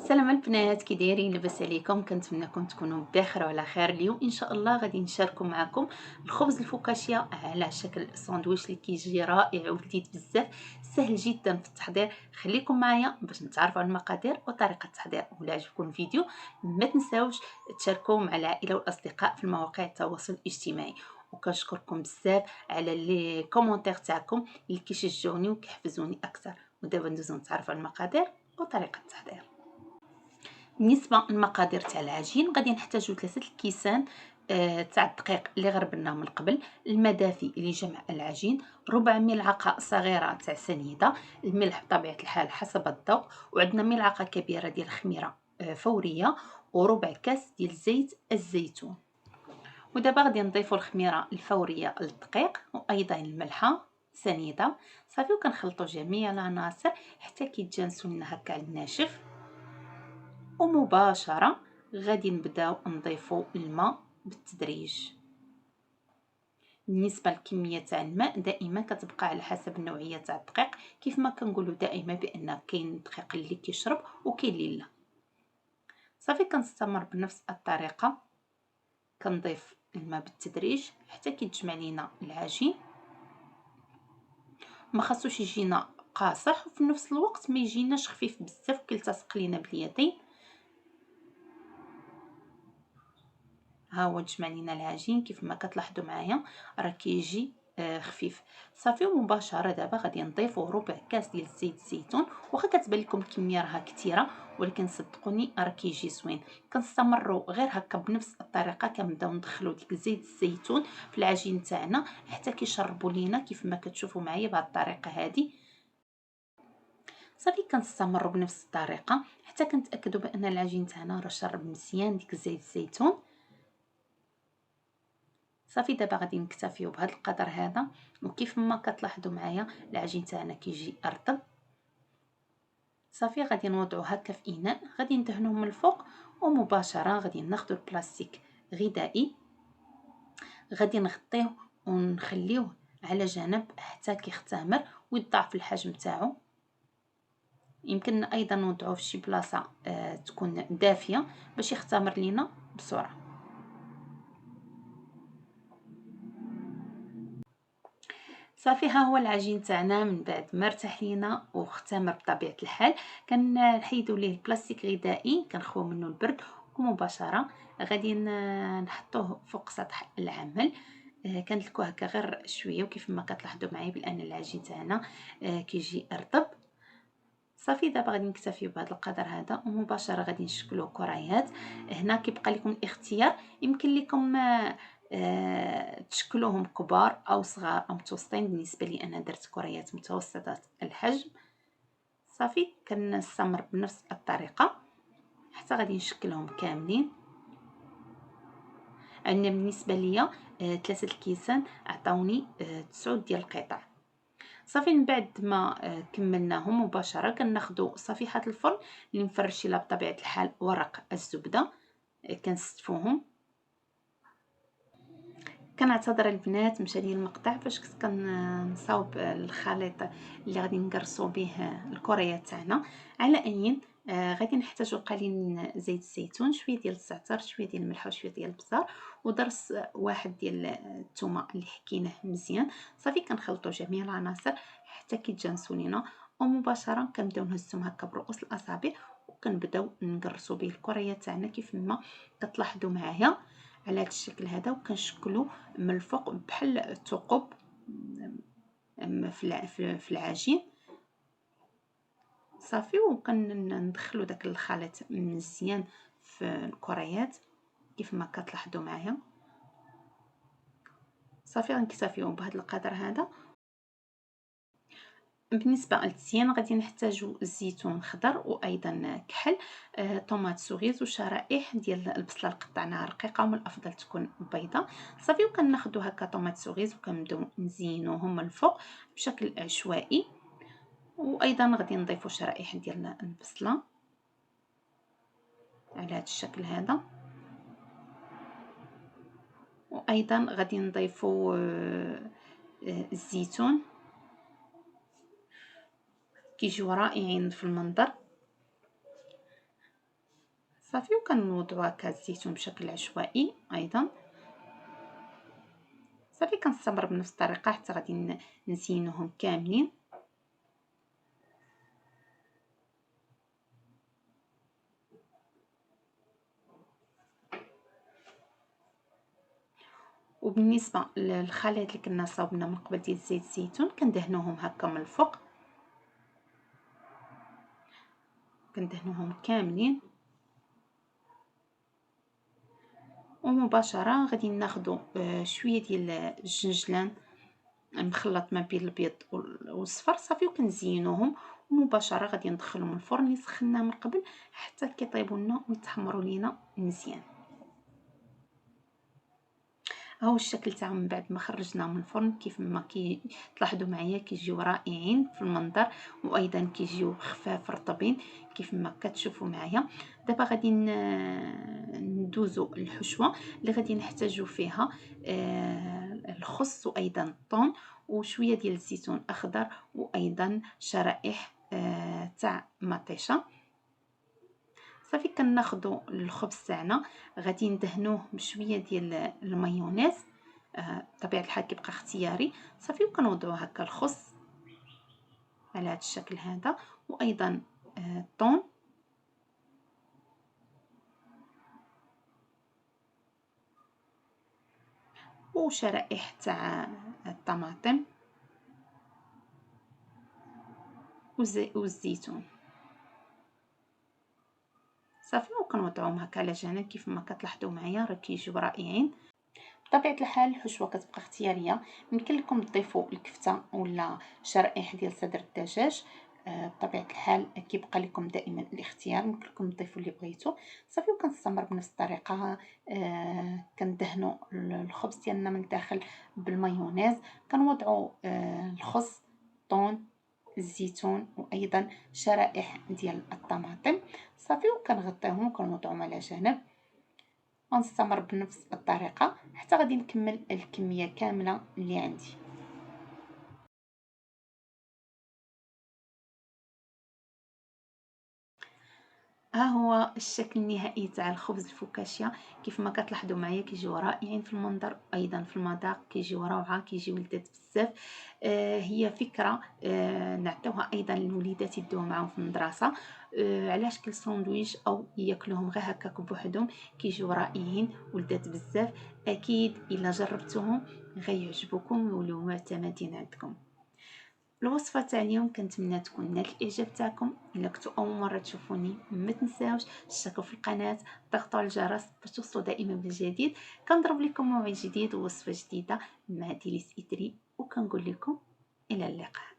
السلام البنات، كي دايرين؟ لاباس عليكم؟ كنتمنىكم تكونوا بخير وعلى خير. اليوم ان شاء الله غادي نشاركوا معكم الخبز الفوكاشيا على شكل ساندويتش اللي كيجي رائع ولذيذ بزاف، سهل جدا في التحضير. خليكم معايا باش نتعرفوا على المقادير وطريقه التحضير. ولا عجبكم الفيديو ما تنساوش تشاركوه مع العائله والاصدقاء في مواقع التواصل الاجتماعي. وكنشكركم بزاف على لي كومونتير تاعكم اللي كيشجعوني وكيحفزوني اكثر. ودابا ندوزو نتعرفوا على المقادير وطريقه التحضير. بالنسبه للمقادير تاع العجين غادي نحتاجو 3 الكيسان تاع الدقيق اللي غربناه من قبل، الماء دافي لجمع العجين، ربع ملعقه صغيره تاع سنيده، الملح بطبيعه الحال حسب الذوق، وعندنا ملعقه كبيره ديال الخميره فوريه، وربع كاس ديال زيت الزيتون. ودابا غادي نضيفوا الخميره الفوريه للدقيق وايضا الملحه سنيده. صافي، وكنخلطوا جميع العناصر حتى كيتجانسوا لنا هكا على الناشف. ومباشرة غادي نبداو نضيفو الماء بالتدريج. بالنسبة للكمية تاع الماء دائما كتبقى على حسب النوعية تاع الدقيق، كيف ما كنقولوا دائما بان كاين الدقيق اللي كيشرب وكاين اللي لا. صافي، كنستمر بنفس الطريقة، كنضيف الماء بالتدريج حتى كيتجمع لينا العجين. ما خاصوش يجينا قاصح وفي نفس الوقت ما يجيناش خفيف بزاف وكيلتصق لينا باليدين. ها هو تجمع لينا العجين كيف ما كتلاحظوا معايا راه كيجي خفيف. صافي، ومباشره دابا غادي نضيفوا ربع كاس ديال زيت الزيتون. واخا كتبان لكم الكميه راها كثيره ولكن صدقوني راه كيجي زوين. كنستمروا غير هكا بنفس الطريقه، كنبداو ندخلوا ديك زيت الزيتون في العجين تاعنا حتى كيشربوا لينا كيف ما كتشوفوا معايا بهذه الطريقه هذه. صافي، كنستمروا بنفس الطريقه حتى كنتاكدوا بان العجين تاعنا راه شرب مزيان ديك زيت الزيتون. صافي، دابا غادي نكتفيو بهذا القدر هذا. وكيف ما كتلاحظوا معايا العجين تاعنا كيجي رطب. صافي، غادي نوضعو هكا في اناء، غادي ندهنوه من الفوق، ومباشره غادي ناخذ البلاستيك غذائي، غادي نغطيه ونخليوه على جنب حتى كيختمر ويضاعف الحجم تاعو. يمكن ايضا نوضعوه في شي بلاصه تكون دافيه باش يختمر لينا بسرعه. صافي، ها هو العجين تاعنا من بعد ما ارتاح لينا واختمر بطبيعه الحال. كنحيدوا ليه البلاستيك الغذائي، كنخويو منه البرد، ومباشره غادي نحطوه فوق سطح العمل. كندلكوه هكا غير شويه، وكيف ما كتلاحظوا معايا بان العجين تاعنا كيجي رطب. صافي، دابا غادي نكتفي بهذا القدر هذا، ومباشره غادي نشكلوا كريات. هنا كيبقى لكم الاختيار، يمكن لكم تشكلوهم كبار او صغار او متوسطين. بالنسبه لي انا درت كريات متوسطات الحجم. صافي، كنستمر بنفس الطريقه حتى غادي نشكلهم كاملين. عندنا بالنسبه ليا 3 الكيسان عطاوني 9 ديال القطع. صافي، من بعد ما كملناهم مباشره كناخذوا صفيحه الفرن اللي مفرشي لها بطبيعه الحال ورق الزبده، كنستفوهم. كنعتذر البنات مشى لي المقطع فاش كنت كنصاوب الخليط اللي غادي نقرصوا به الكريات تاعنا. على اي غادي نحتاجو قليل من زيت الزيتون، شويه ديال الزعتر، شويه ديال الملح وشويه ديال البزار، ودرس واحد ديال الثومه اللي حكيناه مزيان. صافي، كنخلطوا جميع العناصر حتى كيتجانسوا لينا، ومباشره كنبداو نهزهم هكا برؤوس الاصابع وكنبداو نقرصوا به الكريات تاعنا كيف ما كتلاحظوا معايا على هذا الشكل هذا. وكنشكلوا من الفوق بحال الثقوب في العجين. صافي، وكندخلوا داك الخليط مزيان في الكريات كيف ما كتلاحظوا معايا. صافي، غنكتفيو بهذا القدر هذا. بالنسبه للتزيين غادي نحتاجو الزيتون خضر وايضا كحل، طوماط سوريز، وشرائح ديال البصله اللي قطعناها رقيقه، ومن الافضل تكون بيضه. صافي، وكناخذوا هكا طوماط سوريز وكنبداو نزينوهم من الفوق بشكل عشوائي. وايضا غادي نضيفوا شرائح ديال البصله على هذا الشكل هذا. وايضا غادي نضيفوا الزيتون، كيجيو رائعين في المنظر. صافي. وكنوضعوا هكا الزيتون بشكل عشوائي ايضا. صافي كنستمر بنفس الطريقه حتى غادي نزينوهم كاملين. وبالنسبه للخليط اللي كنا صاوبنا من قبل ديال زيت الزيتون كندهنوهم هكا من الفوق، كندهنوهم كاملين. ومباشره غادي ناخذ شويه ديال الجنجلان مخلط ما بين الابيض والصفر صافي، وكنزينوهم. ومباشره غادي ندخلهم الفرن اللي سخناه من قبل حتى كيطيبوا لنا ويتحمروا لينا مزيان. هاو الشكل تاعهم من بعد ما خرجناهم من الفرن. كيف ما تلاحظوا معايا كيجيو رائعين في المنظر، وايضا كيجيو خفاف رطبين كيف ما كتشوفوا معايا. دابا غادي ندوزو الحشوه اللي غادي نحتاجو فيها الخس وايضا الثوم وشويه ديال الزيتون اخضر وايضا شرائح تاع مطيشه. صافي كناخذوا الخبز تاعنا غادي ندهنوه بشويه ديال المايونيز، بطبيعه الحال كيبقى اختياري. صافي وكنوضعوا هكا الخس على هذا الشكل هذا، وايضا الثوم وشرائح تاع الطماطم والزيتون. صافي وكنوضعوهم هكا على جنب كيف ما كتلاحظوا معايا راه كيجيو رائعين. بطبيعه الحال الحشوه كتبقى اختياريه، يمكن لكم تضيفوا الكفته ولا شرائح ديال صدر الدجاج، بطبيعه الحال كيبقى لكم دائما الاختيار، يمكن لكم تضيفوا اللي بغيتو. صافي وكنستمر بنفس الطريقه. كندهنوا الخبز ديالنا من الداخل بالمايونيز، كنوضعوا الخس، الثوم، الزيتون وايضا شرائح ديال الطماطم. صافي وكنغطيوهم وكنوضعهم على جنب، ونستمر بنفس الطريقه حتى غادي نكمل الكميه كامله اللي عندي. ها هو الشكل النهائي تاع الخبز الفوكاشيا. كيف ما كتلاحظوا معايا كيجيو رائعين في المنظر، ايضا في المذاق كيجيو روعه، كيجيو لذاذ بزاف. هي فكره نعطيوها ايضا للوليدات يدوها معاهم في المدرسه على شكل ساندويش او ياكلوهم غير هكاك بوحدهم. كيجيو رائعين ولذاذ بزاف. اكيد الا جربتوهم غيعجبوكم ويوليو معتمدين عندكم. الوصفة تاع اليوم كنتمنى تكون نالت الاعجاب تاعكم. الا كنتو اول مره تشوفوني ما تنساوش تشتركوا في القناه، ضغطوا على الجرس باش توصلوا دائما بالجديد. كنضرب لكم موعد جديد ووصفه جديده مع ديليس ادري، وكنقول لكم الى اللقاء.